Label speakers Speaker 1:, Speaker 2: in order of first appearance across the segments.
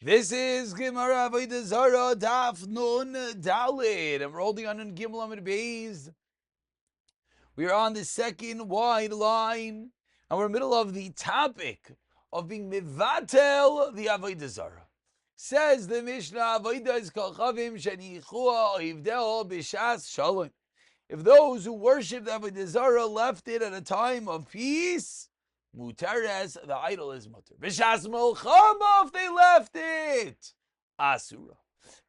Speaker 1: This is Gemara Avodah Zarah Daf Nun Dalid, and we're holding on in Gimel Amid Beis. We are on the second wide line, and we're in the middle of the topic of being mivatel the Avodah Zarah. Says the Mishnah, Avodah is kol chavim shenichua oivdeo b'shas shalom. If those who worship the Avodah Zarah left it at a time of peace, Mutares, the idol is mutter. B'shas melchama, if they left it, asura.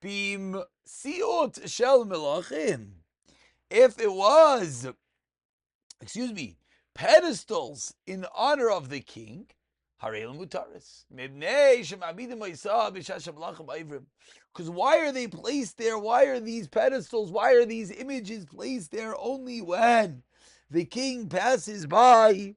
Speaker 1: Bim siut shel melachim. If it was, pedestals in honor of the king, harel mutares. Mibnei shemabidim ma'isa b'shas melachim ivrim. Because why are they placed there? Why are these pedestals? Why are these images placed there only when the king passes by?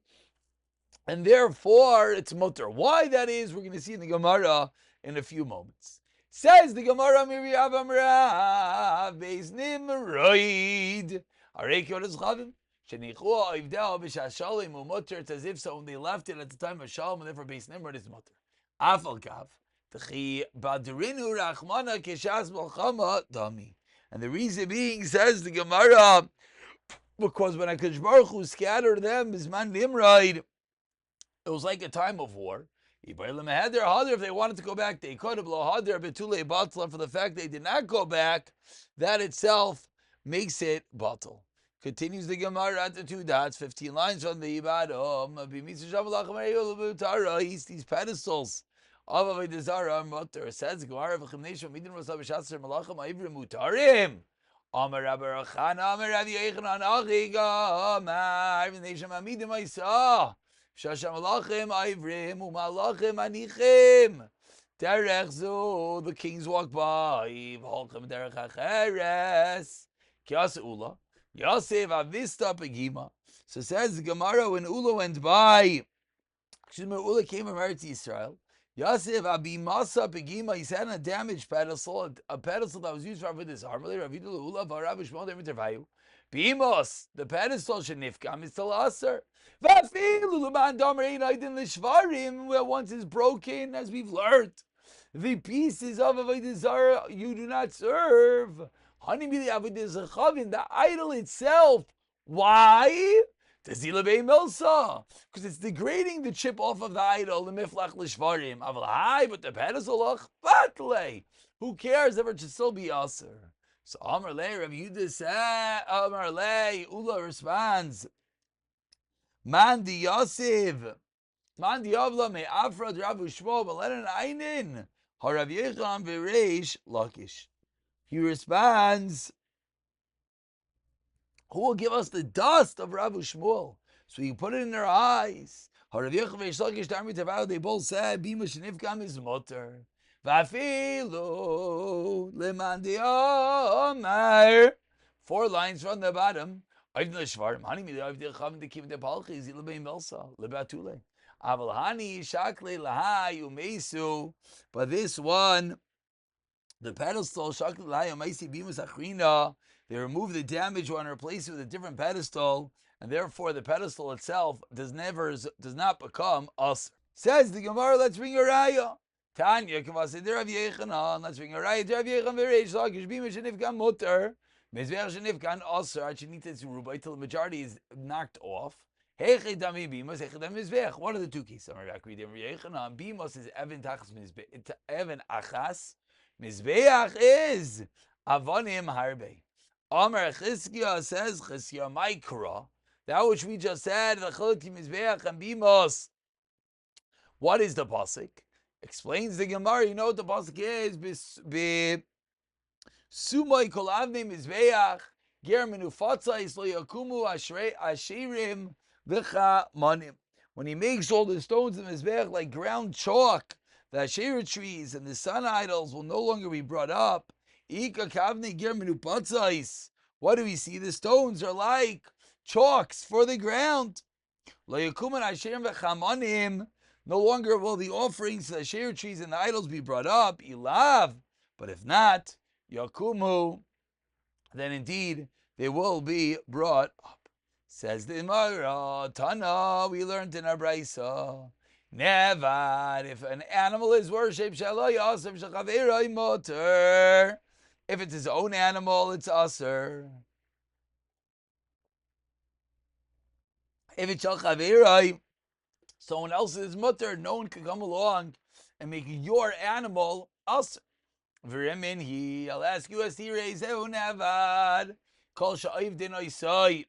Speaker 1: And therefore, it's mutter. Why that is, we're going to see in the Gemara in a few moments. Says the Gemara, Miriam Amrav, Beis Nimroid, Arek Yodas Chavim, Shenichua Oivdeo B'Shashalim U'Mutter. It's as if so when they left it at the time of Shalom, and therefore Beis Nimrod is mutter. Afal Kav, T'chi Badrinu Rachmana Keshas Melchama Dami. And the reason being, says the Gemara, because when HaKadosh Baruch Hu scattered them, Bisman Nimroid, it was like a time of war. If they wanted to go back, they could have for the fact they did not go back. That itself makes it batal. Continues the Gemara at the 2 dots, 15 lines from the bottom. These pedestals of Avodah Zarah mutar. Says Gemara, Amar Rabbi Rachana, Amar Rabbi Yechanan, Achiga, Amar Neshama Amidim Isa. Shasham Malachim Ivrim Umalachim Anichim. Derech Zu, the kings walk by. V'holchem Derech Acheres. Kias Ula. Yosef Avista Pegima. So says the Gemara, when Ula went by, Ula came from Eretz Yisrael. Yosef Abimasa Pegima, he sat on a damaged pedestal, a pedestal that was used for Avodah Zarah. Ravidu Ula V'Rav Shmuel Demer Tervayu. Bimos, the pedestal shenifkam is still aser. Vafilu l'man damer ein aydin l'shvarim, where once is broken, as we've learned, the pieces of Avodah Zarah you do not serve. Hanimili Avodah Zarah, the idol itself. Why? Tazila bei milsa, because it's degrading the chip off of the idol. The miflach l'shvarim. Aval hai, but the pedestal achbatle. Who cares? Ever to still be aser. So Amar Le, Rav Yehuda said, Amar Le, Ula responds, Mandi Yosef, Mandi Avla me Afrad Ravu Shmo, Belen Einin, Harav Yecham V'Reish Lakish. He responds, who will give us the dust of Ravu Shmuel? So you put it in their eyes. Harav Yecham V'Reish Lakish, Darmi Tavau, they both said, Bima Shenifkam is mutter. Vafilu lemandi Omar. 4 lines from the bottom. But this one, the pedestal, they remove the damaged one and replace it with a different pedestal, and therefore the pedestal itself does not become us. Says the Gemara, let's bring a raya. Tanya, Rav Yechanan, let's bring a raya. Rav Yechanan v'reish lakish bima shenifkan mutter, mezbeach shenifkan aser, achinitas rubai, till the majority is knocked off. Hechei dami bimas, hechei dami mezbeach. One of the two cases. I'm Rav Yechanan. Bimas is even tachas mizbeach, even achas. Mizbeach is avonim harbe. Amar Chizkiah says Chizkiah Maikra, that which we just said, the chalati mizbeach and bimas. What is the pasuk? Explains the Gemara, you know what the pasuk is? Sumay kol avnei mizbeach ger menufatzais lo yakumu asherim v'cha manim. When he makes all the stones of mizbeach like ground chalk, the asherah trees and the sun idols will no longer be brought up. Ika kavnei ger menufatzais. What do we see? The stones are like chalks for the ground. Lo yakumu asherim v'cha manim. No longer will the offerings to the asherah trees and the idols be brought up, ilav. But if not, yakumu, then indeed they will be brought up. Says the Gemara, Tana, we learned in our brayso, Never. If an animal is worshipped, motor. If it's his own animal, it's aser. If it's shachaviroi, someone else's mutter, no one can come along and make your animal aser. V'remin I'll ask you as tirei zehu nevad. Kol sha'oiv din oisoi.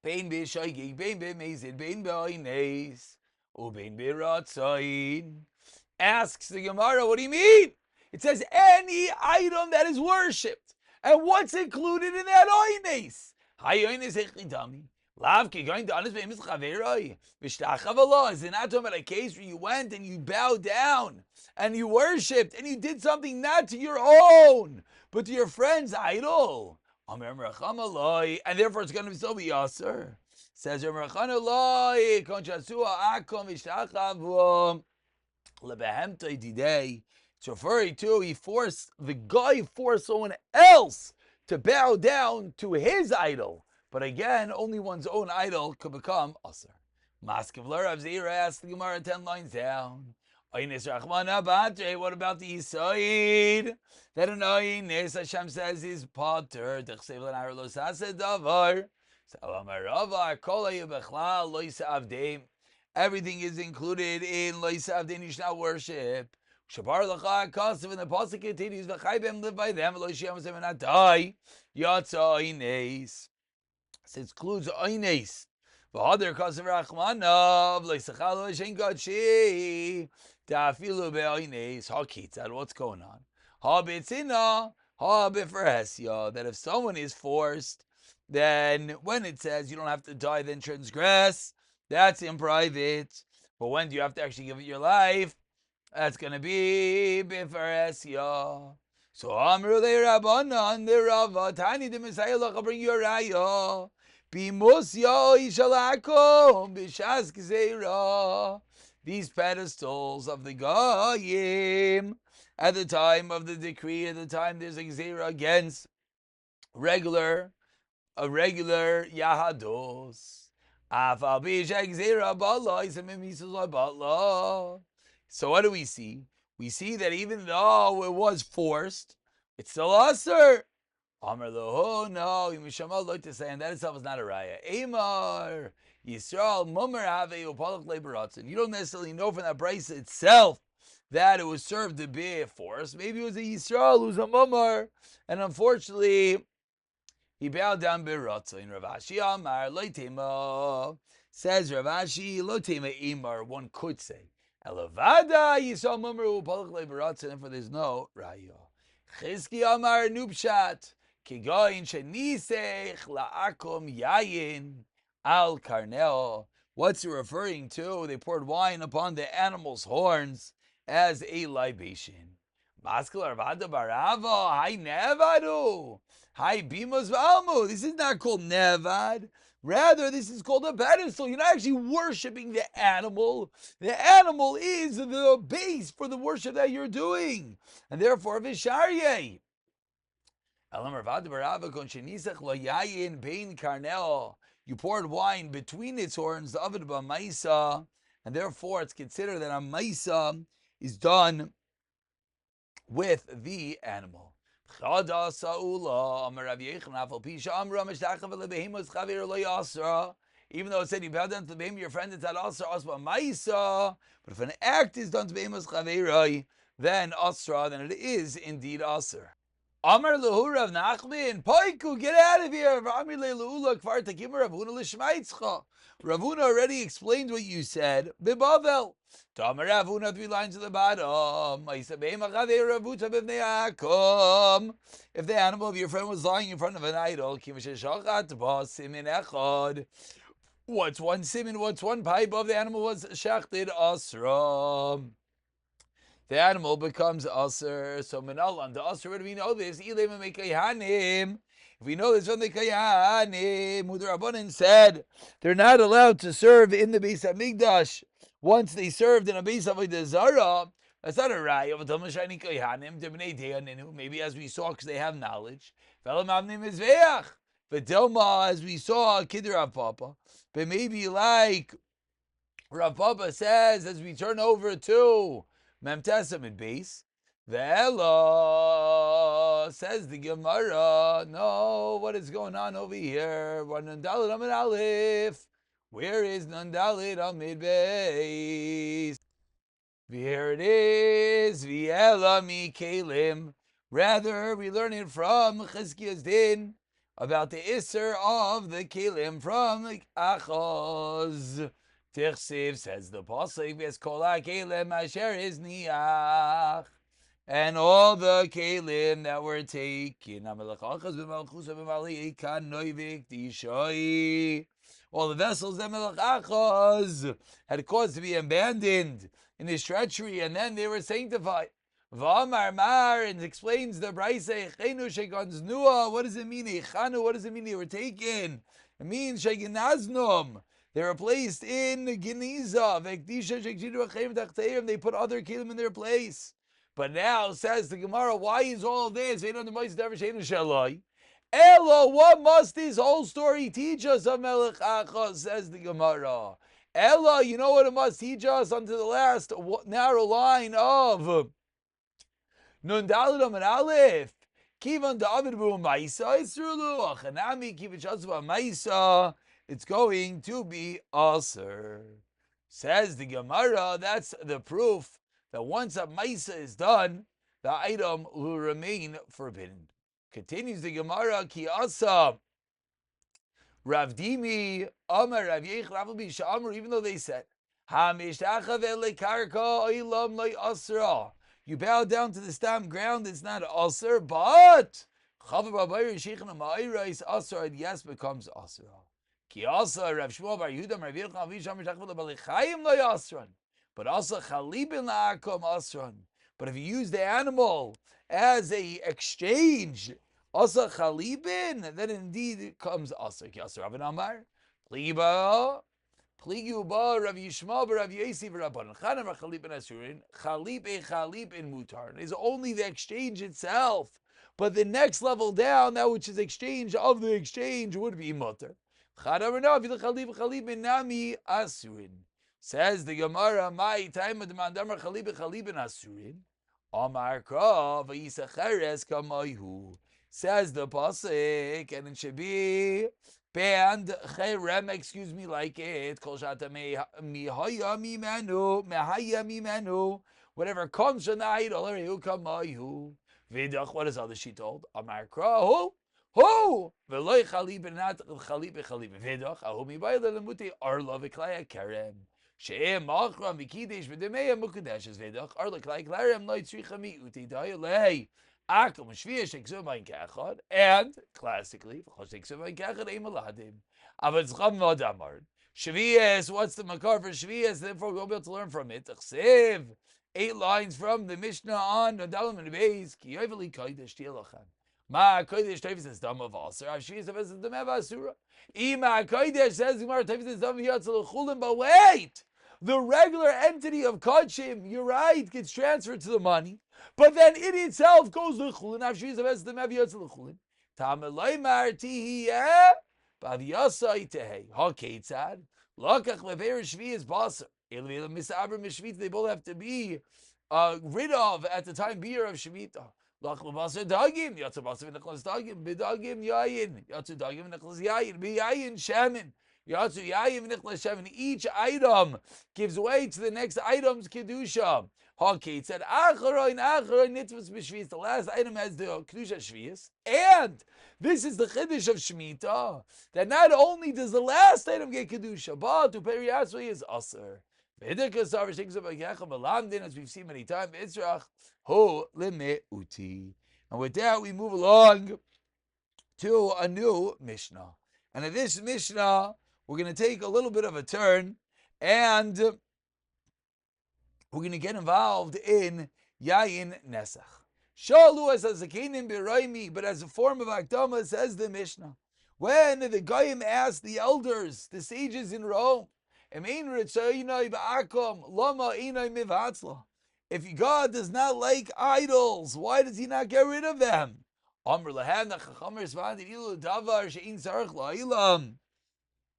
Speaker 1: Bein b'shoigig, bein b'mezid, bein b'oines, ubein b'ratzoin. Asks the Gemara, what do you mean? It says any item that is worshipped. And what's included in that oines? Hay oines echidami. Lav ki going to honest be'emes chaveroi. V'shtachav. Is it not talking about a case where you went and you bowed down and you worshipped and you did something not to your own, but to your friend's idol? And therefore it's going to still be yaser. Says it's referring to the guy forced someone else to bow down to his idol. But again, only one's own idol could become aser. Maskevler Rav Zira asked the Gemara 10 lines down. What about the Yisoid? That an Oynes Hashem says is potter. Everything is included in Loisa Avdein, you shall not worship. Shabar Lacha Kasav, and the Pasuk continues, V'chaibem live by them, Loishem and not die. Yatsa Oynes. So it includes Oynes. V'hader Kasav Rachmanav, Loisachal Loishen Gadshi. Dafilu be'oines hakitzad. What's going on? Ha b'tzina, ha b'ferhesya. That if someone is forced, then when it says you don't have to die, then transgress, that's in private. But when do you have to actually give it your life? That's going to be b'ferhesya. So Amru le Rabbanan, the Rava, Tani de Messiah, I'll bring you a raya. B'musya ishalakom b'shas gzeira. These pedestals of the Goyim, at the time of the decree, at the time there's a gzeira against regular Yahados. So what do we see? We see that even though it was forced, it's still aser. Amar lo, no, and that itself is not a raya. Amar Yisrael mummer have upalach leberatzin. You don't necessarily know from that brisa itself that it was served to be forced. Maybe it was a Yisrael who's a mummer, and unfortunately he bowed down beratzin. Rav Ashi Amar lo tema, says Rav Ashi lo tema imar. One could say elavada Yisrael mummer upalach leberatzin, for there's no raya. Chizki Amar nubshat kigoyin shenisech la'akom yayin. Al Karneo. What's it referring to? They poured wine upon the animal's horns as a libation. Maskal Arvada Barava. Hi Nevadu. Hi Bimas Valmu. This is not called Nevad. Rather, this is called a pedestal. You're not actually worshiping the animal. The animal is the base for the worship that you're doing. And therefore, Visharye. You poured wine between its horns, the Avid Maisa, and therefore it's considered that a Maisa is done with the animal. Even though it said you bow down to the behem of your friend, it's at Asra Asba Maisa, but if an act is done to behemoth Chaviroi, then Asra, then it is indeed Asr. Amar lehu Rav Nachman, Poiku, get out of here. Amar lehu kfar takim Ravuna l'shmaitzcha. Ravuna already explained what you said. Bibavel. Tamar Ravuna, 3 lines at the bottom. If the animal of your friend was lying in front of an idol, what's one simin? What's one pipe of the animal was shachted asra? The animal becomes aser. So minalan the aser. Where do we know this? If we know this from the kayanim, Mudrabanan said they're not allowed to serve in the Beis Hamikdash once they served in a Beis Avodah Zarah. That's not a raya. Maybe as we saw, because they have knowledge. V'delma, as we saw, Kidra Papa. But maybe like Rav Papa says, as we turn over to Mem Tesem and base, Ve'ela, says the Gemara, no, what is going on over here? Nundalit Amid Aleph. Where is Nundalit Amid base? Here it is, Ve'ela mi Kalim. Rather, we learn it from Chizkiya's Din about the Isser of the Kalim from the Achaz. Tichsiv, says the Pasuk, Ves kol ha-kelim asher is niach, and all the kelim that were taken, all the vessels that Melech Achaz had caused to be abandoned in his treachery, and then they were sanctified. V'amar mar, and explains the Braisa, Echenu sheganz nua, what does it mean? Echanu, what does it mean they were taken? It means shegenaznum. They were placed in Geniza. They put other kelim in their place. But now, says the Gemara, why is all of this? Elo, what must this whole story teach us of Melech Achaz, says the Gemara. Elo, you know what it must teach us unto the last narrow line of Nun Daled and Aleph. Kivan David Bu Maisa Isrulu, Achanami Kivachazva Maisa. It's going to be Aser. Says the Gemara, that's the proof that once a Maisa is done, the item will remain forbidden. Continues the Gemara, Ki Asa, Rav Dimi, Amar, Rav Yech, Rav Bisha, Amar, even though they said, HaMishtachav ele karka oilam loy asra. You bow down to the stam ground, it's not Aser, but Chavar Babayr Sheikhna Ma'ira is Aser, and yes, becomes Aser. Ki also Rav Shmuel Bar Yehuda Rav Yochanan Visham Mishachvul Balichayim Lo Yasran, but also Chalibin La'akom Asran. But if you use the animal as a exchange, also Chalibin, then indeed it comes Aser. Ki also Rav Amar Pliba Pliguba Rav Yishmael Rav Yosef Rabban Chanan Chalibin Asurin Chalib in Mutar. It's only the exchange itself, but the next level down, that which is exchange of the exchange, would be Mutar. Says the Gemara, my time of the mandamar chalibin asurin. Amar ka v'yisacheres kamayhu. Says the pasuk, and it should be banned cherem. Excuse me, like it. Kol shata mihaya mimenu. Whatever comes from the idol, kamayhu. Vidach. What is other she told? Amar ka Ho! Veloy chalibin not chalibin vidach. Ahumi baile lemuti arla v'klaya kerem. She'em machram v'kidesh v'demeya mukadesh vidach arla klaya kerem loy tzricha miuti dayalei. Akum shviya sheksu bain kachad, and classically v'chol sheksu bain kachad emaladim. Avat zcham v'adamar. Shviyas, what's the makar for shviyas? Therefore we'll be able to learn from it. Chsev, 8 lines from the Mishnah on Nadalim and Beis ki yoveli kodesh tielachan. Ma kodesh tevis is dam of aser. Avshis is dam of asura. Ima kodesh says Gemara tevis is dam of yatzal chulim. But wait, the regular entity of kodshim, you're right, gets transferred to the money, but then it itself goes to chulin. Avshis is dam of yatzal chulim. Tamelay martihiyeh baviyasai tehei hakeitzad lakach lever shvi is baser. Elvil misaber mishvit. They both have to be rid of at the time beer of shvita. Lach levaser dagim, yatsu baser v'nechlas dagim, b'dagim yayin, yatsu dagim v'nechlas yayin, b'yayin shemen, yatsu yayin v'nechlas shemen. Each item gives way to the next item's kedusha. Hakei said, acharoin nitzvus b'shvius. The last item has the kedusha shvius, and this is the chiddush of shmita, that not only does the last item get kedusha, but to periyasui is aser. As we've seen many times, and with that we move along to a new Mishnah. And in this Mishnah, we're going to take a little bit of a turn, and we're going to get involved in Yayin Nesach. Shalu as a zakenim b'roimi, but as a form of akdama, says the Mishnah. When the Goyim asked the elders, the sages in Rome, if God does not like idols, why does he not get rid of them?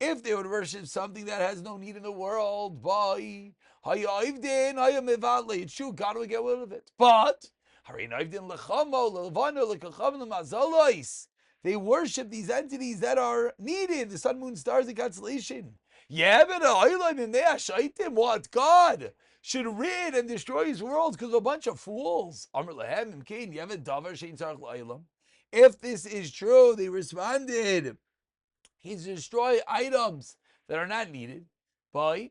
Speaker 1: If they would worship something that has no need in the world, boy, it's true, God will get rid of it. But they worship these entities that are needed, the sun, moon, stars, and constellation. What? God should rid and destroy his worlds because of a bunch of fools. If this is true, they responded, he's destroy items that are not needed. By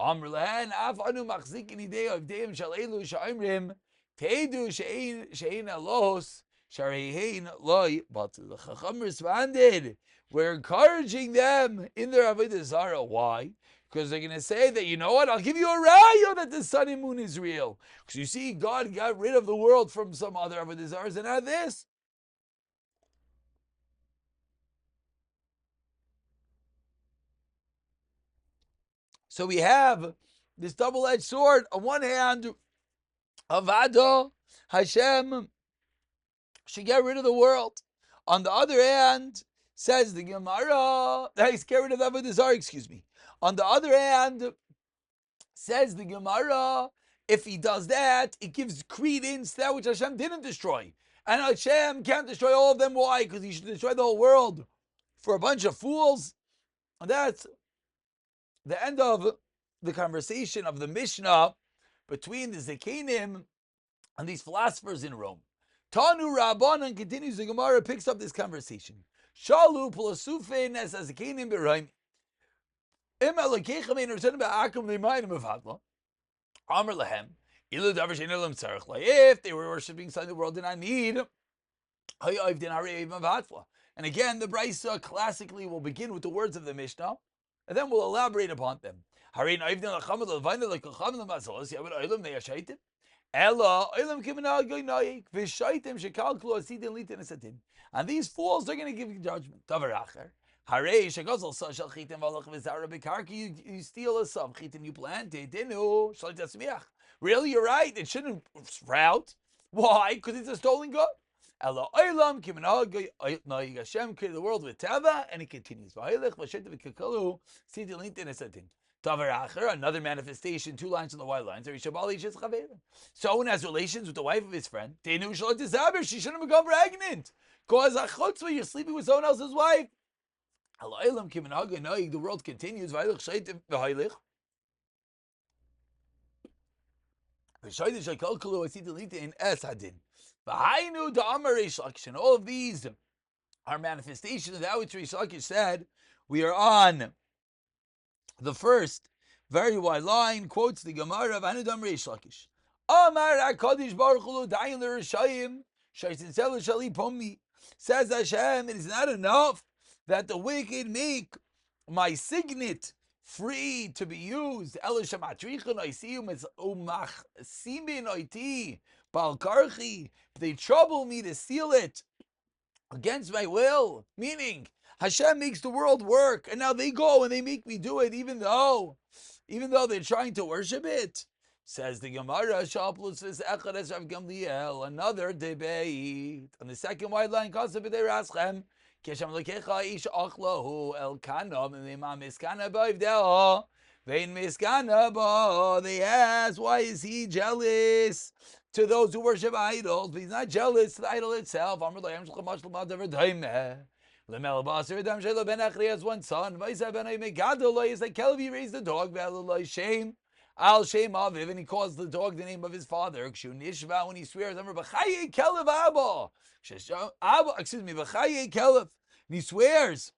Speaker 1: Amr lehen af anu machzikin idei avdeim shal elu sha'imrim teidu she'ein elohos sharehein loy. But the Chacham responded, we're encouraging them in their Avodah Zarah. Why? Because they're going to say that, you know what, I'll give you a raya that the sun and moon is real. Because you see, God got rid of the world from some other Avodah Zarahs and not this. So we have this double-edged sword. On one hand, Avodah, Hashem should get rid of the world. On the other hand, says the Gemara, he's get rid of Avodah Zarah, excuse me. On the other hand, says the Gemara, if he does that, it gives credence to that which Hashem didn't destroy. And Hashem can't destroy all of them. Why? Because he should destroy the whole world for a bunch of fools. And that's the end of the conversation of the Mishnah between the Zekanim and these philosophers in Rome. Tanu Rabbanan continues, the Gemara picks up this conversation. Shalu Pulasufin as Zekanim B'Raim. Im Elokechem ein Rosen Ba'akum L'mayim Mevadla. Amar Lahem. Ilu Davar Shein Elam Tzarech La. If they were worshiping something the world did not need, Hayav Din Harei Mevadla. And again, the Brisa classically will begin with the words of the Mishnah, and then we'll elaborate upon them. Harin Aivdin Lachamad Levina Lekacham Lemazos, Yavad Oilam Neyashaitim. Ella Oilam Kiminah Goynoik, Vishaitim Shekal Klo Asidin Litin Esatin. And these fools are going to give you judgment. Tavaracher. Harei Shekazal Sashal Chitim Valach Vizara Bekarki, you steal a sub Chitim, you plant it, Dinu, Shalitasmiach. Really, you're right, it shouldn't sprout. Why? Because it's a stolen god. Ella Oilam Kiminah Goynoik, Hashem created the world with Tava, and it continues. Vahilech Vashaitim Vikalu, Sidin Litin Esatin. Another manifestation, 2 lines on the white lines. Someone has relations with the wife of his friend. She shouldn't become pregnant. Cause a chutzpah, you're sleeping with someone else's wife. The world continues. And all of these are manifestations of that which Rish Lakish said. We are on the first very wide line, quotes the Gemara of Anudam Reish Lakish. Amar HaKadosh Baruch Hu Dayan L'Rishayim Shaitzitzel Shali Pomi. Says Hashem, it is not enough that the wicked make my signet free to be used. Elisha Matrichon Oisiyum Umach Simin Oiti Balkarchi. They trouble me to steal it against my will. Meaning, Hashem makes the world work, and now they go and they make me do it, even though they're trying to worship it. Says the Gemara, another debate. On the second wide line, they ask, why is he jealous to those who worship idols? But he's not jealous to the idol itself. Lemel Basar Adam Shelo Ben Achri has one son. Vaisa Ben Megadoloi is like Kelvi raised the dog. Veloloi Shem Al Shem Aviv, and he calls the dog the name of his father. Kshu Nishva, when he swears, Amr B'chaye Kelev Abba. B'chaye Kelev. And he swears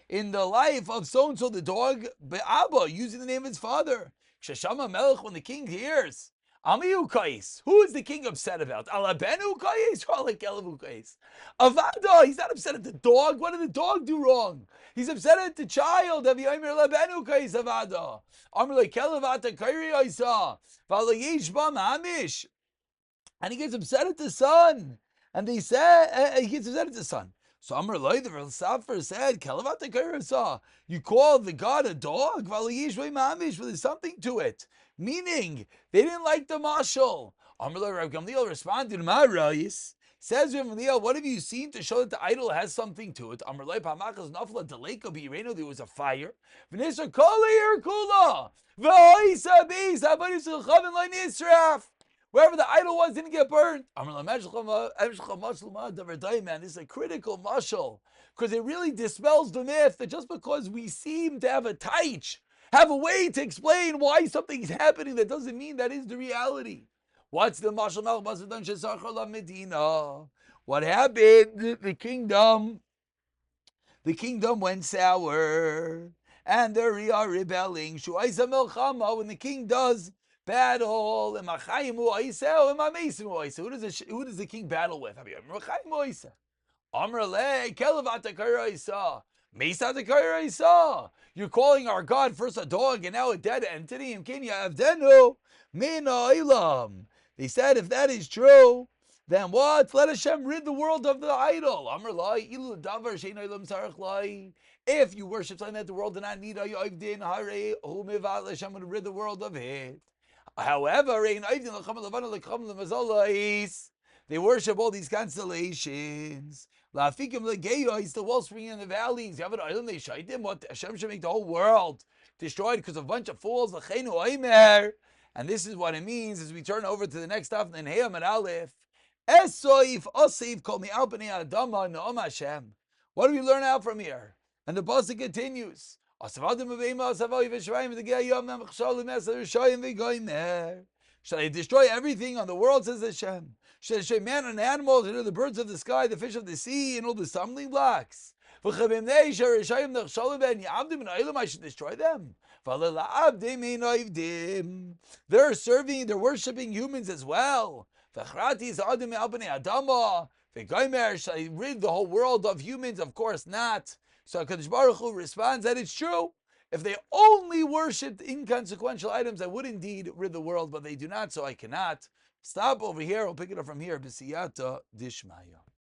Speaker 1: in the life of so and so the dog Abba, using the name of his father. Sheshama Melech, when the king hears. Amiu Kais. Who is the king upset about? Alabenu Kais or Alakelevu Kais? Avodah, he's not upset at the dog. What did the dog do wrong? He's upset at the child. Aviyaymer Alabenu Kais Avodah. Amr Lekelevata Kairi Isa. Valayesh Bam Hamish. And he gets upset at the son. And they said, he gets upset at the son. So Amr Loi, the philosopher said, Kelevata Kairi Isa. You call the god a dog? Valayesh Bam Hamish. Well, there's something to it. Meaning, they didn't like the mashal. Amr Rav Gamliel responded, "Ma rayis Says Gamliel, what have you seen to show that the idol has something to it? Amrlai Pamachas Nafla Deleka Bireno, there was a fire. V'nisra Koli Kula. V'oisa Beis Abadis Chavin Lai Nisraf. Wherever the idol was didn't get burned. Man, this is a critical mashal because it really dispels the myth that just because we seem to have a taich, have a way to explain why something is happening, that doesn't mean that is the reality. What's the mashal? What happened? The kingdom went sour, and they are rebelling. When the king does battle, who does the king battle with? You're calling our God first a dog and now a dead entity. They said, if that is true, then what? Let Hashem rid the world of the idol. If you worship something that the world did not need, Hashem would rid the world of it. However, they worship all these constellations. The wellspring in the valleys. What? Hashem should make the whole world destroyed because of a bunch of fools. And this is what it means as we turn over to the next stuff in Heyam and Aleph. What do we learn out from here? And the pasuk continues. Shall I destroy everything on the world, says Hashem? Shall I destroy man and animals, and the birds of the sky, the fish of the sea, and all the stumbling blocks? I should destroy them. They're worshipping humans as well. Shall I rid the whole world of humans? Of course not. So HaKadosh Baruch Hu responds that it's true. If they only worshipped inconsequential items, I would indeed rid the world, but they do not, so I cannot. Stop over here. We'll pick it up from here. B'siyata dishmaya.